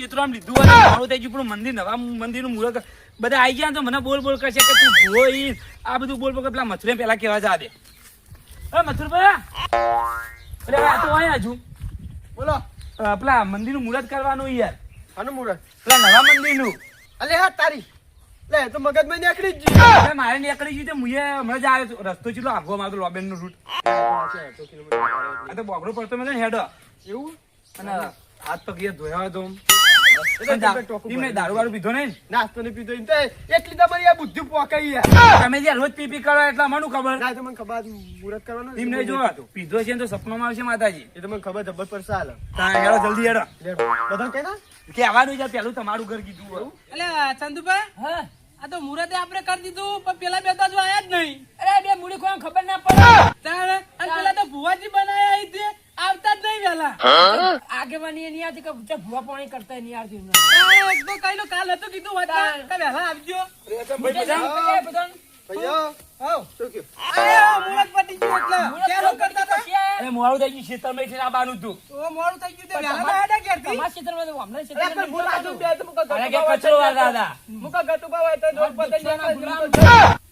ક્ષેત્રમાં લીધું હોય મારું થઈ ગયું પણ મંદિર નવા મંદિરનું મુહૂર્ત બધા આવી ગયા તો મને બોલ બોલ કરશે કે તું ભૂવો ઈ આ બધું બોલ બોલ પેલા મથુરે પેલા કેવા જા દે મથુરભાઈ અરે આ તો હોય હજુ બોલો પેલા મંદિરનું મુહૂર્ત કરવાનું યાર આનું મુરત પેલા નવા મંદિરનું અલે હા તારી લે તો મગજમાં નીકળી જ ગયું મારે નીકળી ગયું તો મુએ હમણાં જ આવ્યો રસ્તો ચેટલો આગો મારતો લોબેનનો રૂટ આ તો બોગડો પડતો મેં હેડો એવું અને હાથ પગ ધોયા હોય તો દારૂ વાળું પીધો ને નાસ્તો ને પીધો એટલી તમારી આ બુદ્ધિ પોકાઈ યાર તમે જ્યાં રોજ પી કરો એટલે મને ખબર ના તો મને ખબર મુરત કરવાનો એમ નહીં જો પીધો છે તો સપનામાં આવશે માતાજી એ તો મને ખબર જબર પડશે હાલ હેડો જલ્દી હેડો બધા કે ના કે આવવાનું છે પેલું તમારું ઘર કીધું હોય એટલે ચંદુભાઈ હા આ તો મુહૂર્તે આપણે કરી દીધું પણ પેલા બે તો હજુ આયા જ નહીં. અરે બે મૂડી કોઈ ખબર ના પડે તારે અને પેલા તો ભુવાજી બનાયા અહીં તે આવતા જ નહીં વેલા આગેવાની નહીં આવતી કે ભૂવા પાણી કરતા નહીં આવતી તારે એક તો કઈ નો કાલ હતું કીધું વાત કે વેલા આવજો ભૈયા આવ શું કયો અરે મુહૂર્ત પતી ગયું એટલે કેરો કરતા હતા અરે મોડું થઈ ગયું ખેતર માં છે આવવાનું હતું તો મોડું થઈ ગયું તે વેલા બાડા ઘેરથી તમારા ખેતરમાં તો હમણાં અરે ખેતર પણ બોલ આજુ બે તો મુકા અરે કે કચરો વાળા દાદા મુકા ગટુબા હોય તો રોડ પર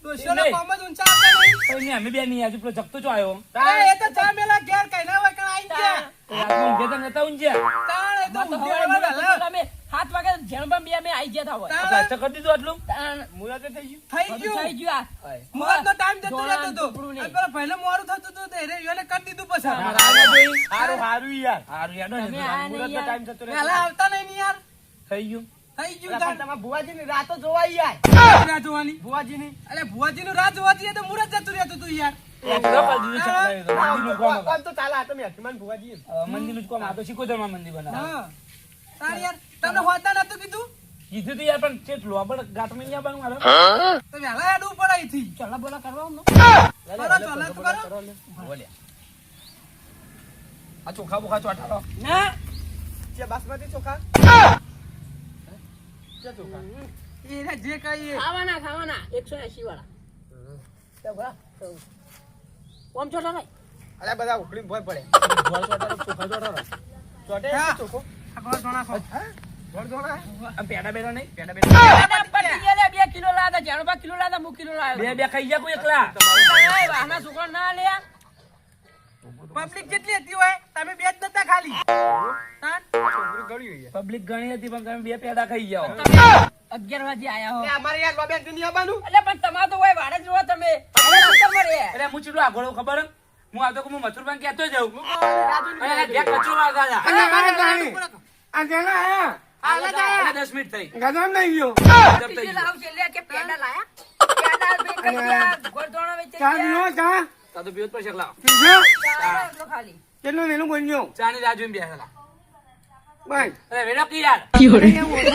દોશોના કોમ જ ઊંચા આવતા નહીં. કોઈ અમે બે નહીં આજુ પેલો જગતો છો આવ્યો અરે એ તો ચા મેલા ઘેર કઈ ના હોય કઈ આઈ ગયા રાતનું ઊંઘે તો નતા ઊંઘ્યા તાણ એ તો ઊંઘે આવે વેલા 7 વાગે જણબા બે અમે આવી ગયા હોય તાણ તો કરી દીધું આટલું મુરત થઈ ગયું થઈ ગયું આ મુહૂર્ત નો ટાઈમ જતો રહેતો હતો અને પેલા પહેલે મોડું થતું હતું તો એને કરી દીધું પછી હારું હારું યાર હારું યાર મુરત નો ટાઈમ જતો રહ્યો વેલા આવતા નહીં ને યાર થઈ ગયું થઈ ગયું પણ તાણ. તમારા ભુવાજી ની રાતો જોવાઈ યાર રાહ જોવાની ભુવાજી ની અરે ભુવાજી નું રાહ જોવા જઈએ તો મુહૂર્ત જતું રહેતું હતું યાર કામ તો ચાલે આ તો મેઠીમાન ભુવાજી મંદિરનું જ કામ આ તો શિકોતરમાં મંદિર બનાવે હા તાણ યાર તમને હોતા નતું કીધું કીધું તો યાર પણ છે લોબડ ગાંઠમાં નહીં આવવાનું મારે તો વેલા હેડવું પડે અહીંથી ચલા બોલા કરવા કરો ચોલા તો કરો બોલ્યા આ ચોખા બોખા ચોટાડો ના છે બાસમતી ચોખા છે ચોખા એને જે કહીએ ખાવાના 180 વાળા તો બરા ઓમ ચોટા નહીં અરે બધા ઉખડી ભોય પડે ગોળ ચોટાડો ચોખા ચોટાડો ચોટે હા. ચોખો આગળ જોણા ખો ભોળ ધોણા આમ પેડા બેડા નહીં પેડા બેડા 2 કિલો લાદા જાણો કિલો લાદા મુ કિલો લાવ્યો બે ખાઈ ગયા કોઈ એકલા આના છોકરા ના લ્યા પબ્લિક જેટલી હતી હોય તમે બે જ નતા ખાલી તાણ છોકરી ગળ્યું યાર પબ્લિક ઘણી હતી પણ તમે બે પેડા ખાઈ જાઓ 11 વાગે આયા હો એ અમારે યાર લોબેન થી નહીં આવવાનું એટલે પણ તમાર તો હોય વાડે જ રહો તમે અરે હું ચીડું આગળ ખબર હું આવતો કે હું મથુરભાઈ કહેતો જાઉં અરે ઘેર કચરો વાળતા આ જેના આયા હતા 10 મિનિટ થઈ ગજામ નહીં ગયો ચા નો ચા તા તો પીવત પર શકલા પીજો કેટલું નેનું બન્યો ચાની રાહ જોઈને બેસેલા ભાઈ અરે વેડો કી યાર અહીંયા મોટો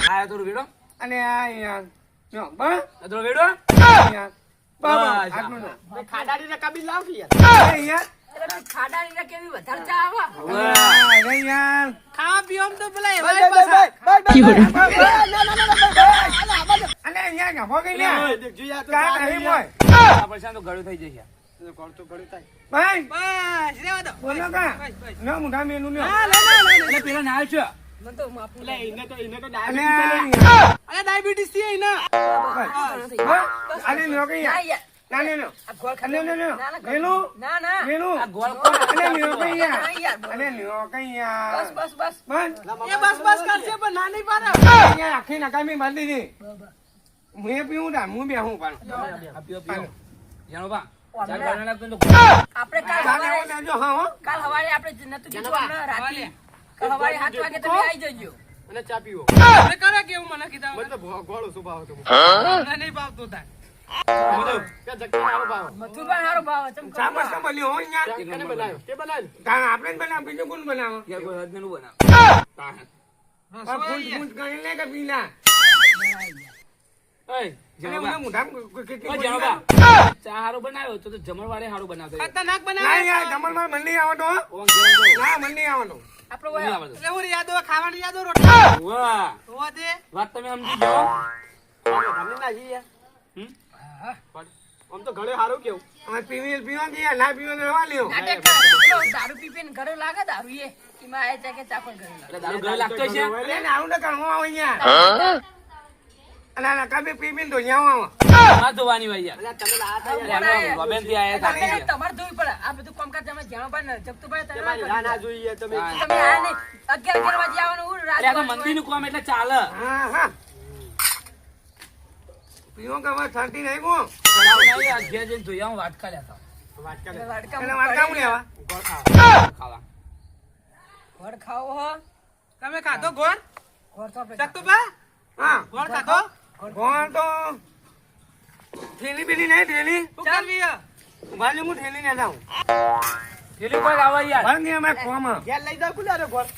આયા તો વેડો અને આ યાર જો બસ આ તો વેડો યાર બાબા બસ, આટલું તો ખાડાડી ને કબી લાવ યાર અરે યાર અરે યાર ખાવા પીવા તો પેલા એવા ભાઈ પાછા અને અહીંયા ગાભો ગઈ ને દેખજો યાર તો કા નહીં મોય આ પૈસા તો ગળું થઈ જશે કોણ તો ગળી થાય ભાઈ બસ રેવા દો બોલો કા ન મુઢા મેનું ને હા લે લે એટલે પેલા ના છો અને અરે ડાયાબિટીસ થી ને અને નો કઈ યાર ના ને નો અને નો નો મેનું મેનું આ ગોળ કોણ અને નો કઈ યાર અને નો કઈ યાર બસ બસ એ બસ બસ કરશે પણ ના નહીં પાડે અહીંયા આખી નકામી બાંધી દી હું પીવું તા હું બેહું પણ આ પીઓ પીઓ જાણો બા ચાલ ગાના તો આપણે કાલ ચાલે સવારે એવું લેજો હા હો કાલ સવારે આપણે નતું કીધું હમણાં રાતે કાલ સવારે 7 વાગે તમે આવી જજો અને ચા પીવો તમે કરે કેવું મને કીધા મને તો ગોળો શું ભાવ તો મને નહીં ભાવતું તા કે જગ્યા હારો ભાવ મથુરભાઈ હારો ભાવ ચમ ચા મસ્ત મળ્યો હો યાર કેને બનાવ્યો કે બનાવ્યો તા આપણે જ બનાવ બીજું કોણ બનાવે યાર કોઈ હદ નું બનાવ ફૂટ ફૂટ કરી લે કે પીલા એ અને જાણો મને બા મુઢા ઓ કેટલી જાણો બા ચા હારો બનાવ્યો તો જમણવારે હારો બનાવતો ખતરનાક ના બનાવે યાર જમણમાં મને નહીં આવતો હો. ઓમ જેમ ના મને નહીં આવતો આપણો નહીં આવડતું એટલે હું યાદો ખાવાની યાદો રોટલા વાહ હોવા દે વાત તમે સમજી જાઓ તમને ના જઈએ હમ આમ તો ઘરે સારું કેવું અમે પીવા ગયા ના પીવા રહેવા લ્યો નાટક કરે. પેલો દારૂ પી પીને ઘરે લાગે દારૂ એ. એમાં આયા છે કે ચાપડ ઘરે લાગે. એટલે દારૂ ઘરે લાગતો છે એટલે આવું ને કણવા આવે અહીંયા અને ના કાબે પીને તો અહીંયા માં ધોવાની હોય યાર એટલે અમે ગોબેનથી આયા થાકી ગયા. તમારે જોવી પડે આ બધું કામકાજ તમે જાણો ને જગતુભાઈ તમે ના ના ના જોઈએ તમે હા. તમે આ નહીં 11 વાગે આવવાનું હું રાત એટલે આ તો મંદિરનું કામ એટલે ચાલે હા હા પીવો કે હવે ઠંડી નહીં કો ઘરે જઈને જોઈ આવું વાટકા લેતા વાત કરે વાડકા એટલે વાત કામ લેવા ખાવા ઘર ખાવો હો તમે ખાધો ગોળ ઘર તો આપણે જગતુભા હા ગોળ ખાધો કોણ તો થેલી બેલી નહીં થેલી શું કરવી હે? ભાલી હું થેલી ને લાવું પેલી કોઈ આવે યાર ભાંગી અમે કોમ ઘેર લઈ જાવ કુલા રે ગોળ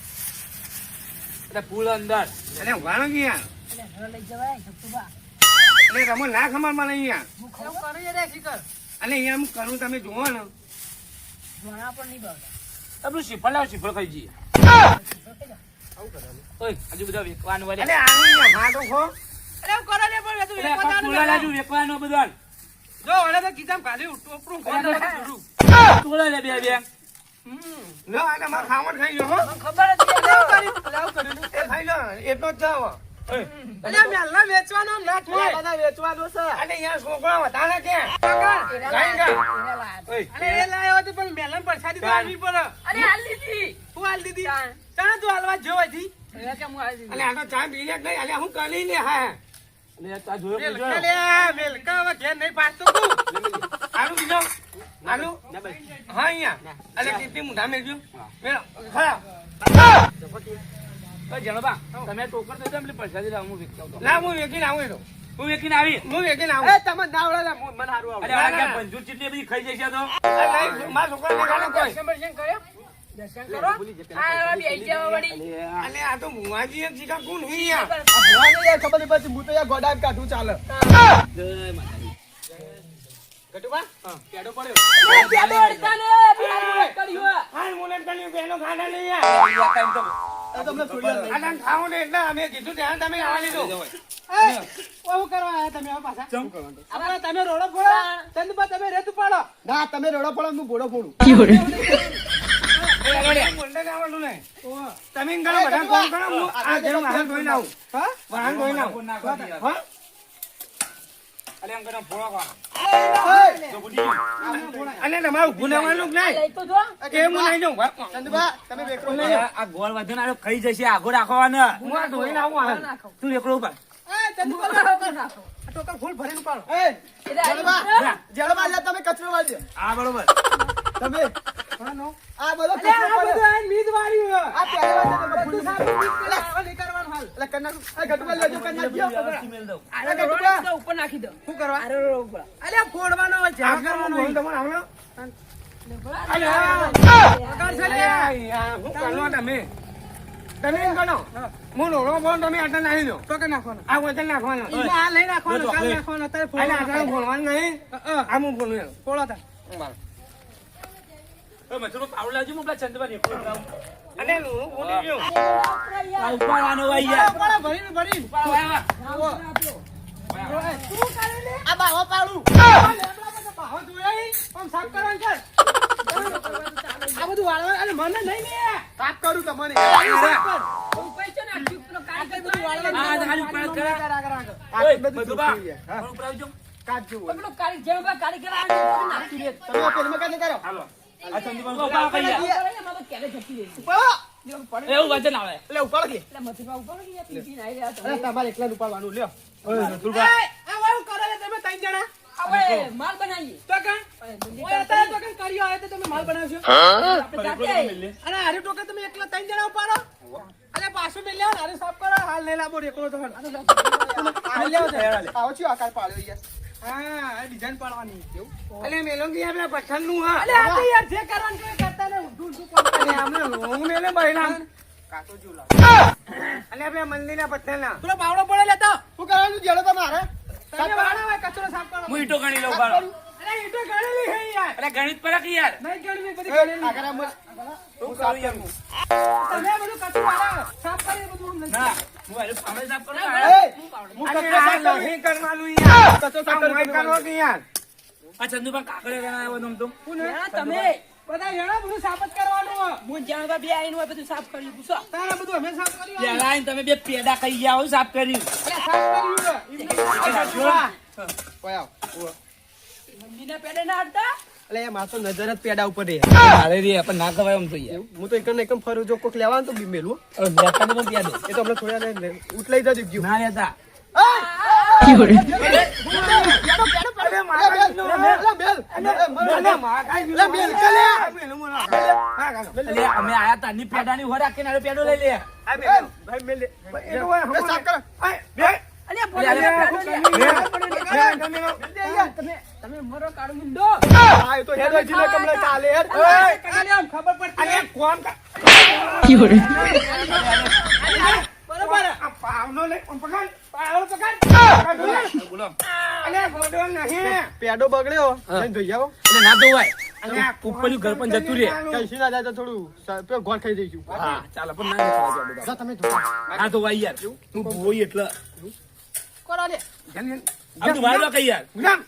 એટલે ફૂલ અંદર એટલે વાણ ગયા એટલે ઘર લઈ જવાય જગતુભા એટલે તમે ના ખબર મને અહીંયા હું ખાવ એવું કરી રે શીકર અને અહીંયા એમ કરું તમે જુઓ ને જોણા પણ નહીં ભાવતા આપણું શ્રીફળ લાવ શ્રીફળ ખાઈ જઈએ ઓય હજુ બધા વેકવાનું વળે એટલે આનું અહીંયા હાથો ખો અરે એવું કરો ને પણ તું એટલે એક આ ફૂલા લાજુ વેકવાનું બધું જો હવે તો કીધમ કાલી ટોપરું ગોળ જોડું તોડા લે બે બે ન આને માર ખાવટ ખાઈ ગયો હો મને ખબર જ છે એવું કર્યું એ ખાઈ લો એટલો જ જાવ અલ્યા મેલના વેચવાનો ના થાય બધા વેચવાનો છે અને અહીંયા છોકરા હતા ને કે એના ગાય લાયા. અને એ લાયો હતો પણ મેલન પરસાદી તો આલવી પડે અરે હાલ લીધી હું આલ દીધી ચાલ. ચાલ તું હાલવા જોવા જી એટલે કેમ હું આવી અને આ તો ચા પી લે જ નહીં અલ્યા હું કરી લે હા એટલે આ જોયો કે મેલકા જોયો લે મેલકા હવે ઘેર નહીં પાડતો તું આલુ બીજો આલુ હા અહીંયા અલે કેટલી મુઠા મેળજો મેળો ખરા ઓય જણબા તમે ટોકર દે એટલે પૈસા દે હું વેચતો તો ના હું વેકીને આવું તો હું વેકીને આવી હું વેકીને એ આવું તમે નાવડા મને હારું અરે આ કે પંજુર ચીટલી બધી ખાઈ જશે તો નહીં મારા છોકરા દેખાડો કોઈ દર્શન બર્શન કર્યો દર્શન કરો આ બેસી જાવ વળી અને આ તો મુવાજી એક જીકા કોણ હી યાર ખબર નહીં પછી હું તો યાર ગોડા કાઢું ચાલે જય માતાજી ગટુબા કેડો પડ્યો પેડો અડતા ને પેલા કર્યું હાલ મુલેટ કરી બેનો ખાડા લઈ યાર તમને થોડી આના ખાવો ને એટલે અમે કીધું ત્યાં તમે આવા લીધું શું કરવા આયા તમે આ પાછા આપણે તમે રોડો ફોડો ચંદબા તમે રેત પાડો ના તમે રોડો ફોડો હું બોડો ફોડું બોલતા આવડું નહીં તમે ઘણા બધા કોણ કરો હું આ જેનું હાલ ધોઈ લાવું હા વાહન ધોઈ લાવું હા અલે એમ કરે ફોળો કા તો બુડી અને તમારે ઊભું રહેવાનું જ લઈ તો જો નહીં એ હું નહીં જાઉં ચંદબા તમે બેકરો આ ગોળ વધન આલો ખાઈ જશે આગો રાખવાના હું આ ધોઈ લાવું હાલ તું એકલો ઉપર એ ચંદબા નાખો ટોકર ફૂલ ભરીને પાડો એ એટલે જલબા જલબા લે તમે કચરો વાળી દો આ બરોબર તમે આ બધો કચરો પડે આ મીજ વાળી આ પહેલા વાળી ફૂલ સાફ નહીં કરવાનું હાલ એટલે કન્ના આ ગટબા લેજો કન્ના ગયો મેલ દઉં આરે રોડ ઉપર નાખી દો શું કરવા આરે રોડ ઉપર અલ્યા ફોડવાનો હોય આ કરવાનું હોય તમારે આવડો પગાર છે લે હું કરો તમે તમે એમ કરો હું રોડો ફોન તમે આટલા નાખી દો પકડ નાખવાનો આ વજન નાખવાનો ઈમાં આ લઈ નાખવાનો કાલ નાખવાનો તારે અને આટલા ફોડવાનો ફોડવાનું નહીં આ હું ફોડું ફોડો તાર એ મથુરો પાવડો લાવજો હું પેલા ચંદબા ને ફોન લાવું અને હું ફોડી ગયો આ ઉપર આનો ભાઈ યાર પાડા ભરીને ભરીને આ બાવા પાડું બાહો જોઈ આમ સાફ કરવાનું છે આ બધું વાળવા અરે મને નહીં ને સાફ કરું તમને ઉપર છે ને આટલું પેલો કાઢી બધું આ ખાલી ઉપર કરા આ ઓય બધું મધુબા જોઈ હા ફોન ઉપર આવજો કાઢજો પેલો કાઢી જેવો બા કાઢી કે આ નાખી દે તમે પેલમાં કાઢી કરો હાલો આ ચંદબા નો ઉભા કઈ યાર મારો કેલે જતી રહી ઉપાડો એવું વજન આવે એટલે ઉપાડો કે એટલે મથુરા ઉપર ગયા પીપી નાઈ રહ્યા અરે તમે તમારે એકલા ઉપાડવાનું લ્યો ઓય મથુરબા આ વાળું કરો ને તમે ત્રણ જણા હવે માલ બનાવીએ તો કણ ઓય અત્યારે તો કણ કર્યો આવે તો તમે માલ બનાવશો આપણે જાતે આવીએ. અને હારે ટોકા તમે એકલા ત્રણ જણા ઉપાડો અને પાછું મેં લ્યો હારે સાફ કરો હાલ લઈ લાવો એકલો તો આવો છો આકાર પાડ્યો યાર હા આ ડિઝાઇન પાડવાની કેવું અને મેલોંગી આપણે પઠાણનું હા અલે આ તો યાર જે કરવાનું કે કરતા ને ઊંધું ઊંધું કોણ અને આપણે રોંગ મેલે બહેરા કાતો જો લાવ અને આપણે મંદિરના પઠાણના પેલો બાવડો પડે લેતો શું કરવાનું જેડો તમારે તમે વાળા હોય કચરો સાફ કરો હું ઈટો ગણી લઉં બાળો અરે ઈ તો ગણેલી હે યાર અરે ગણિત પર કે યાર નહીં ગણવી બધી ગણેલી આગળ આમ હું કરું યાર હું તમે બધું કચરો વાળા સાફ કરી બધું આમ ના હું આરે સામે સાફ કરું એ હું અને કચરો આ સાફ કરી નહીં કરવાનું યાર કચરો સાફ આ મોય કરી કરો કે યાર આ ચંદુબા કાકડે આવ્યો તમ તો તમે બધા હેણા બધું સાફ જ કરવાનું હોય. હું જ્યાં બે આવીને હોય બધું સાફ કર્યું પૂછો તારે બધું અમે સાફ કર્યું હોય. પેલા આઈને તમે બે પેડા ખાઈ ગયા હોય સાફ કર્યું અરે સાફ કર્યું હોય. ઓય આવ. મંદિરના પેડે ના હટતા અલે એ માર તો નજર જ પેડા ઉપર રહે. અરે રે પણ ના ખવાય આમ તો યાર હું તો એકમ ને એકમ ફરું જો કોક લેવાનું તો બી મેલું. હવે લેતા તો પેડો એ તો હમણાં થોડા ને ઉઠલાઈ જજો ગયું. ના લેતા એટલે અમે આયા તા ની પેડાની હોર રાખીને આનો પેડો લઈ લે અલ્યા બોલો તમે મરો કાઢો મુંડો ખબર પડતી બરોબર આ પાવનો લે પકડ પાવનો પકડ બોલો અલે ગોડો નહીં પેડો બગડ્યો જઈને ધોઈ આવો. એટલે ના ધોવાય ઉપર ઘર પણ જતું રે કઈ ના જાય તો થોડું ગોળ ખાઈ જઈશું. હા ચાલો પણ ના ખાવા દો બધા. જા તમે ધોઈ. ના ધોવાય યાર તું ભોય એટલે કોરા લે. આમ તું વાળવા કઈ યાર ગુલામ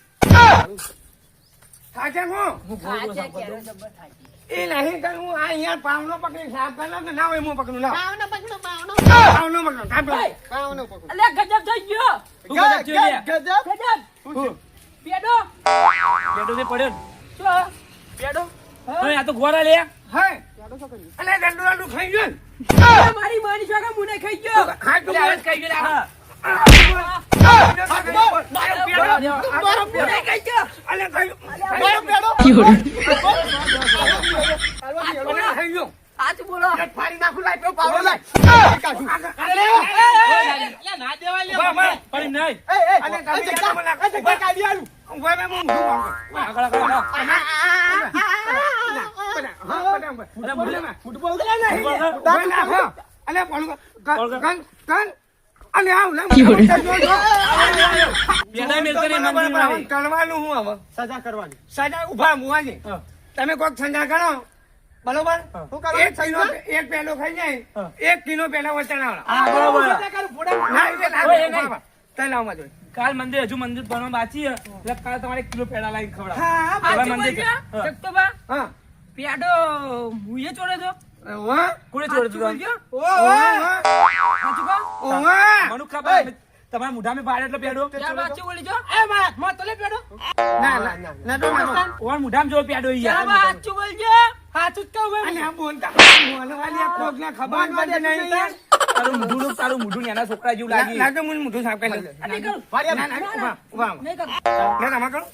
થાકે હું આજે ક્યારે જબર થાય એ નહીં કે હું આ અહીંયા પાવનો પકડી સાફ કર કે ના હોય હું પકડું ના પાવનો પકડો, પાવનો. પાવનો પકડ કાપ પાવનો પકડો. અલ્યા ગજબ થઈ ગયો તું બધા જોઈ લે ગજબ. ગજબ પેડો પેડો ને પડ્યો શું પેડો હવે આ તો ગોરા લે હે અલે ગંડુ ગંડુ ખાઈ ગયો ને? મારી માની છોકરા મુને ખાઈ ગયો હા તું આજ કઈ ગયો હા મુને ખાઈ ગયો અલે ખાઈ મારો પેડો. અલે ખાઈ ગયો સાચું બોલો ફાડી નાખું લાય પેલો પાવડો લાય કાઢું અલે પડી નહીં એ, એ, અલે એ, તમે જગ્યા. મને એ જગ્યા કાઢી આલું. ઉભા રે હું ઊભું આગળ આગળ આગળ. ફૂટબોલ પેડા મેલતો ને મંદિરમાં કરવાનું હું હવે સજા કરવાની. સજા ઉભા મુવાની તમે કોઈક સંજા કરો બરોબર શું કરવાનું? એક પેલો ખાઈ જાય 1 કિલો પેલા વચનાવડા હા બરોબર સજા કરું, ફોડા. ના એ ના ઓય, એ નહીં. તઈ લાવવા જોઈએ કાલ મંદિર હજુ મંદિર બનવા બાકી છે એટલે કાલ તમારે 1 કિલો પેડા લાવીને ખવડાવ હા પેલા સાચું મંદિર બોલજો હા. જગતોબા હા પેડો મુએ છોડે છો ઓવા કોણે છોડ્યું તું બોલજો ઓવા સાચું કહો ઓવા મને ખબર તમારા મોઢામાં પાડે એટલે પેડો ત્યાં સાચું બોલી જો એ મારા માં તલે પેડો ના ના ના તો ના ઓર મોઢામાં જો પેડો ઈ ત્યાં યાર સાચું બોલજો હાચું જ કહું અને આ બોલતા બોલવાની આ કોક ના ખબર પડતી નહીં તારું મોઢું એના છોકરા જેવું લાગી લાગે મને મોઢું સાફ કરી લે અને કરું ના ના ઉભા ઉભા નહીં કરું ના ના કરો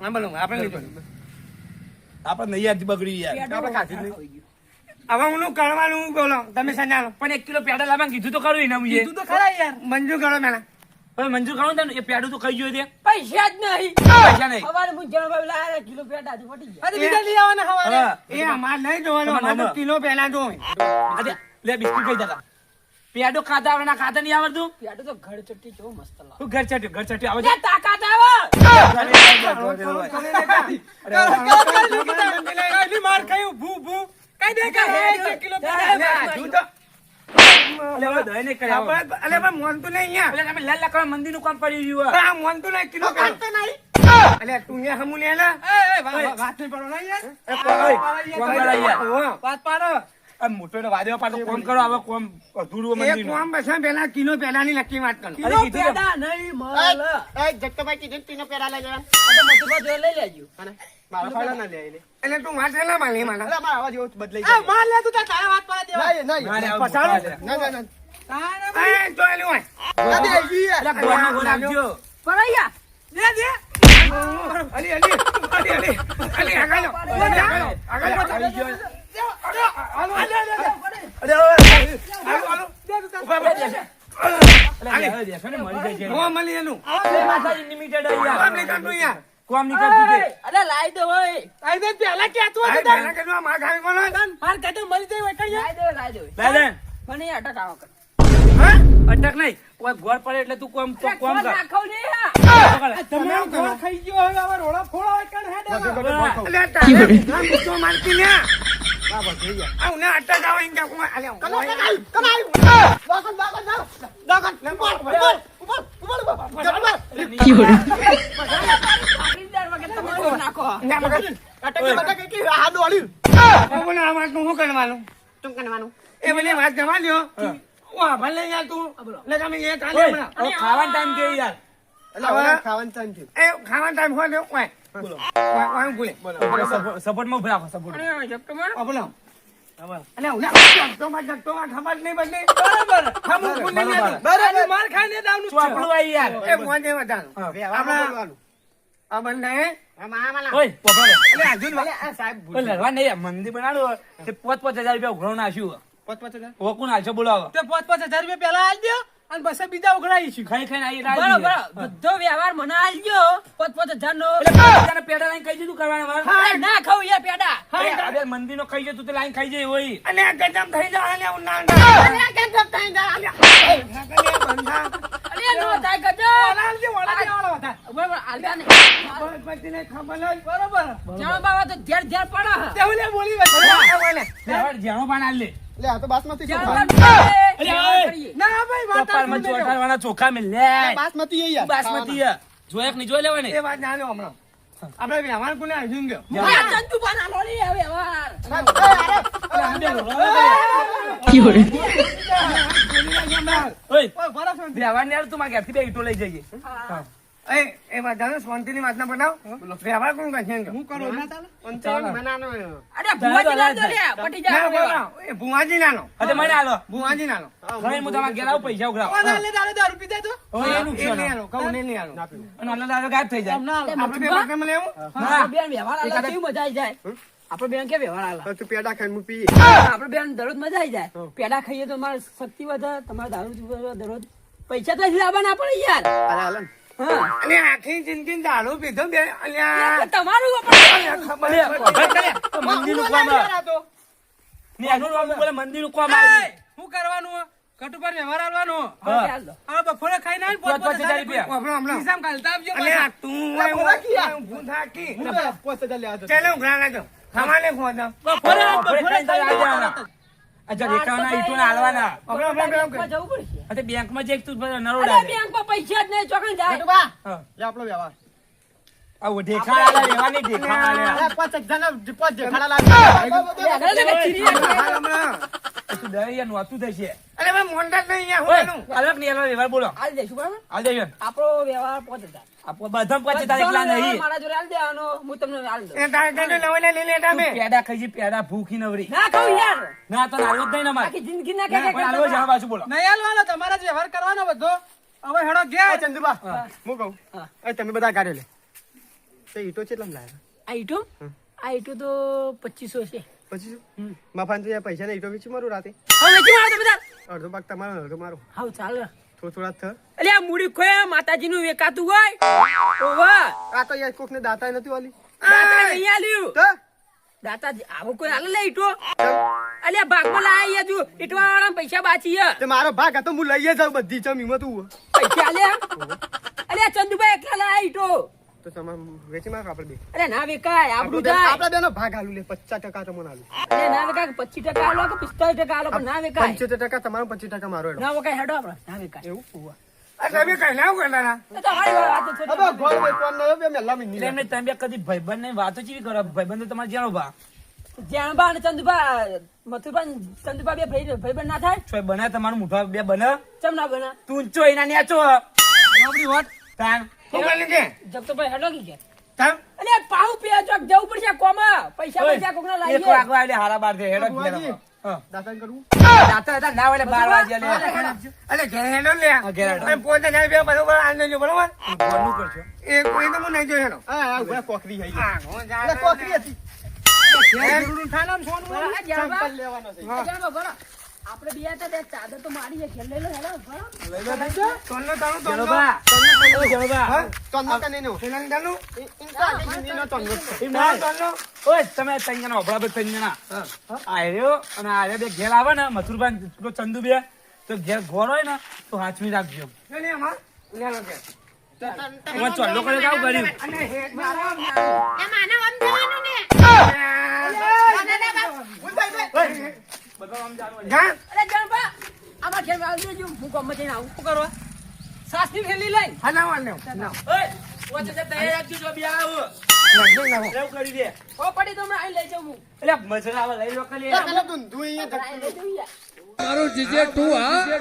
હા બોલો આપણે નહીં બોલું આપણે નહીં યાદ બગડી યાર પેડો આપણે ખાધી જ નહીં. ખાઈ ગયું. હવે હું કરવાનું બોલો તમે સંજાલો પણ 1 કિલો પેડા લાવવા કીધું તો ખરું એના મુજે તું તો ખરા યાર. મંજૂર કરો મેલા હવે મંજૂર ખાવું ને એ પેડું તો ખાઈ ગયો તે પૈસા જ નહીં પૈસા નહીં સવારે હું જણવા લાયા કિલો પેડા થી ફટી ગયા અરે બીજા લઈ આવવાના હવારે. હા એ અમાર નહીં જોવાનો અમારે તો કિલો પહેલા જોવે અરે લે બિસ્કિટ ખાઈ જતા પેડો ખાતા આવડે ના ખાતા નહીં આવડતું પેડો તો ઘર ચટ્ટી જો મસ્ત લાગે તું ઘર ચટ્યું આવે જે તાકાત આવે કાઢી માર ખાયું, ભૂ, ભૂ. કાઢી દે, કાઢી. 1 કિલો પેડા. અલે પણ મોનતું નહીં અહીંયા તમે લાલ લાકડા મંદિર નું કામ પડી રહ્યું પણ આ મોનતું નહીં કિલો પહેલા કાઢતો નહીં. અલે તું અહીંયા હમું લે લે એ, એ, વાત નહીં પડો ના યાર. વાત પાડો. મોટો વાદળો પાડો કોમ કરો હવે કોમ અધૂરું એ મંદિર કોમ બસ પેલા કિલો પહેલા ની નક્કી વાત કરો કિલો પેડા નહીં મળે એ, જગતાભાઈ કીધું ને તીનો પેડા લઈ જવાનું. આ તો મધુબા જોડે લઈ લેજો અને મારા ફાળા ના લે એટલે. એટલે તું વાત ના માલી માલા અરે, મારા અવાજ એવો બદલાઈ આ જાય. માર લે તું તારા વાત પાડે દેવા નહીં, નહીં. ના, ના, પછાડો. ના, ના, ના, ના. એ જોયેલું હોય ના, દે, ઈ યાર. એટલે ગોળનો ગોળ આપજો પરાયા લે દે અલી અલી અલી અલી અલી આગળ આગળ આવી ગયો. અલે, હવે દેખો ને મરી જાય છે. મળી એનું અલે, માતાજી limited આ યાર. કોમ નહીં કરતું યાર કોમ નહીં કરતું તે. અરે લાઈ દે હોય આઈ દે, પહેલા કહેતું આ હતું તાર. પહેલા કેટલું આ માર ખાવી કોણ માર કાઢે મરી જાય વટાઈ જાય. લાઈ દે લે લે. મને અટક આવો કર અટક નહીં ઓય ગોળ પડે એટલે તું કોમ કોમ કર નાખવ ને તમે ગોળ ખાઈ ગયો હવે આવા રોડા ફોડા હોય કાન હેડે હવે. અલે તારે તો મારતી ને આ ઉને અટક આવે ઇનકા કોમ અલે કનાઈ. દાખલ, દાખલ, દાખલ. દાખલ. ઉપર, ઉપર, ઉપર, ઉપર, ઉપર. ખરીદદાર વગર તમે કોઈ નાખો. ના મગજ અટકી બટકી કે આ દોડ્યું. બોલો આ વાતનું શું કરવાનું શું કરવાનું? એ બધી વાત જવા દો વાહ ભલે યાર તું એટલે તમે એ કાલે ઓય, હમણાં હવે ખાવાનો ટાઈમ કે યાર એટલે હવે ખાવાનું ટાઈમ થયું. એ ખાવાનો ટાઈમ હોય ને ઓય બોલો ઓય બોલે સપોર્ટમાં ઉભા રાખો સપોર્ટ અને જપ્તો મારો. બોલો અલે ઉલા જગતો માં ખબર નહીં બદલે બરાબર ખબર ભૂલી ગયા તું. બરાબર. માર ખાઈને દાવનું ચોપડું આવી યાર એ મોજે વધારો વ્યવહારમાં બોલવાનું. આ બંને ઓય પોપડો લે. અલે આજુ અલે આ સાહેબ ઓય, લડવા નહીં મંદિર બનાવ્યું તે 5,000 રૂપિયા ઉઘરાવ નાખ્યું પોત પોત હજાર. ઓકું નાખશો બોલાવો તે 5,000 રૂપિયા પહેલા આલી દો અને બસ બીજા ઉઘરાઈશું. ખાઈ ખાઈને આવી બરોબર બધો વ્યવહાર મને આલજો 5,000 નો. પેડા લાઈન ખાઈ જતું કરવાના વાર અરે ના ખાવું યાર પેડા. અરે મંદિર નો ખાઈ જતું તો લાઈન ખાઈ જાય હોય અને આ ગજમ થઈ જાય અલે હું ના બંધા અરે નો થાય ગજબ. બરોબર આલતા નહીં. પતિને ખબર જ બરોબર. જાણો બાવા તો ધ્યાન ધ્યાન પડે. તેવલે બોલી વાત. જેણો પાન આલે લે આ તો બાસમતી જાણો ચોખા. બાવા અરે, કરીએ. ના ભાઈ વાત કપાળમાં ચોટાડવાના ચોખા મિલ લે બાસમતી એ યાર. બાસમતી જોયા કે નહીં જોઈ લેવાય ને એ વાત જાણ્યો હમણાં આપણે વ્યવહાર કોને આજું ગયો આ ચંદુબા ના લોલી હવે વ્યવહાર. ઓય વ્યવહાર ને તું મારા ઘરથી બે ઈંટો લઈ જઈએ એ વાત જાણો શાંતિની વાત ના બનાવ વ્યવહાર કોણ કરશે એમ હું કરું ના ચાલે? અરે ભુવાજી ના દો રે પટી ના જાય બોલો એ ભુવાજી નાનો અરે મને આલો ભુવાજી નાનો ખાઈ હું તમારા ઘેર આવું પૈસા ઉઘરાવ કોણ આલે તારે દારૂ પીધા તો? હવે એ એ નુકસાન નહીં આલો કહું નહીં આલો અને આટલા દાડા ગાયબ થઈ જાય ના આલે. આપણે બે બાકીમાં લેવું આપણે બેન વ્યવહાર આલે કેવી મજા આવી જાય. આપણે બેન કે વ્યવહાર આલે. તું પેડા ખાઈને હું પીએ. આપણે બેન દરરોજ મજા આવી જાય. પેડા ખાઈએ તો મારી શક્તિ વધે, તમારે દારૂ પીવા દરરોજ પૈસા તો લાવવા ના પડે યાર. અરે હાલે ને. હા અને આખી જિંદગી દારૂ પીધો બે અલ્યા એટલે તમારું આપણે ખબર અરે, ખબર કરે? તો મંદિરનું કામ આવે. ને એનું નામ બોલે મંદિરનું કામ આવે. શું કરવાનું? કટુપર વ્યવહાર આલવાનો. હા. ચાલ દો. આ બપોરે ખાઈને આવીને 5,000 રૂપિયા. હમણાં ખિસ્સામાં ઘાલતા આવજો અલ્યા તું ઊભું થાકી ચાલો ઉઘરા લાગો ખાવાને ખોદો બપોરે ખાઈને તો આવી જવાના. આ જો દેખાવાના ઈંટોને હાલવાના. આપણે બેંકમાં જવું પડશે. આ તે બેંકમાં જઈ તું નરો અરે લાગે. બેંકમાં પૈસા જ નહીં ચોકડી જાય. હા. આપણો વ્યવહાર. આવું ઢેખાડા રહેવાની ઢેખાડા. તું ડરે યાર નહોતું થશે. અરે ભાઈ મોંડા જ નહીં ઓય, અહીંયા અલગ નહીં અલગ વ્યવહાર બોલો. આલી દઈશું બરાબર. હાલ જઈએ. આપણો વ્યવહાર 5,000. આપો બધા પછી તારીખ લા નહીં. મારા જોડે આલી દેવાનો, હું તમને આલી દઉં. એ તારે તારે નવાઈ લઈ લેતા તું બે પેડા ખાઈ જી, પેડા ભૂખી નવરી. ના ખાવું યાર. ના તો નાલો જ નહીં ને અમારે. આખી જિંદગી ના ના, પણ હાલો જાણો પાછું બોલો. નહીં હાલવાનો, તમારા જ વ્યવહાર કરવાનો બધો. હવે હેડો ગયા ચંદુબા. હું કહું હા. તમે બધા કાઢી લે. તે ઈટો કેટલામાં લાયા? આ ઈટો તો 2500 છે. પછી મફાન તો પૈસા ને ઈટો વેચી મારું રાતે. હવે વેચી મારો તમે તાર. અડધો ભાગ તમારો અડધો મારો. હાવ ચાલ. થોડા થ. અલે આ મૂડી ખોયા માતાજીનું વેકાતું હોય. ઓવા. આ તો યાર કોક ને દાતા નથી વાલી. દાતા નહીં આલ્યું. તો દાતાજી આવો કોઈ આલે લે ઈટો. અલે આ ભાગમાં લાયા યાર જો ઈટવા વાળા પૈસા બાચી હે. તે મારો ભાગ હતો હું લઈએ જાઉં બધી જમીનમાં તું. પૈસા આલે. અલે આ ચંદુભાઈ એકલા લાયા ઈટો. તો તમારે વેચી મારો આપણે બે. અરે ના વેકાય આપણું જાય. આપડા બેનો ભાગ આલુ લે 50% તમને આલુ. અરે ના વેકાય 25% આલો કે 45% આલો પણ ના વેકાય. 75% તમારો 25% મારો હેડો. ના વેકાય હેડો આપણે ના વેકાય. એવું? આ તમે કઈ ના કરતા તો તમારી વાત છે. હવે ગોળ વેચવાનું નયો બે મેલા મિની. એટલે એમને તમે બે કદી ભાઈબંધ ને વાતો ચીવી કરો? ભાઈબંધ તો તમારે જાણો ભા. જાણબા અને ચંદુબા મથુરબા ને ચંદુબા બે ભાઈબંધ ના થાય. છો બને તમારું મોઢા બે બને. ચમ ના બના. તું ઊંચો એના નેચો. આપણી વાત. તાણ. કોમલ કે જબ તો ભાઈ હેડો કી કે. તમ અલે પાહુ પે ચોક જવું પડશે કોમા. પૈસા કોકના એક લાવીએ. વાગવા એટલે હારા બાર છે. હેડો ઘેર આવો. હા. દાતા કરવું. જાતા હતા ના એટલે 12 વાગ્યા લે. અલે ઘેર હેડો લે હા, ઘેર હેડો. અને પોતે ના બે બરોબર આંદજો બરોબર ઘરનું કરશો. એ કોઈ તો હું નહીં જોઈ હેડો હા ઉભા કોકરી હઈ. હા હું એટલે જાણ કોકરી હતી. જરૂર થાય ને સોનું બરાબર, જાણબા. સંપલ લેવાનો છે. જાણબા બરાબર. આપણે બિયા હતા ત્યાં ચાદર તો મારી છે ખેલ લઈ લો હેડો બરાબર. તોનો તાણું ચલો તોનો બા. ઓ ચલો બા. હા તન્નો કને નો. Telang તાણું Insta no તન્નો. એમ ના. તોનો ઓય તમે ત્રણ જણા ઓભળા બે ત્રણ જણા. આર્યો અને આર્યો બે ઘેર આવે ને મથુરભાઈ પેલો ચંદુ બે તો ઘેર ઘોર હોય ને તો હાચવી રાખજો. જોને આમાં લે લો કે એમાં ચોલ્લો કરે તો આવું કર્યું. અને હેડ મારો જા અરે જાણબા આમાં ખેલ આવી દેજો હું ગામમાં જઈને આવું. શું કરવા? સાસની થેલી લઈને હા ના વાળ ના ઓય ઓછે તે તૈયાર રાખજો જો બી આવો લેવ કરી દે ઓ પડી તો અહીં લઈ જાઉં હું એટલે મજા આવે લઈ લો કરી પેલા ધૂંધું અહીંયા ધક્કો. લઈ જાઉં યાર. મારું જીજે તું હા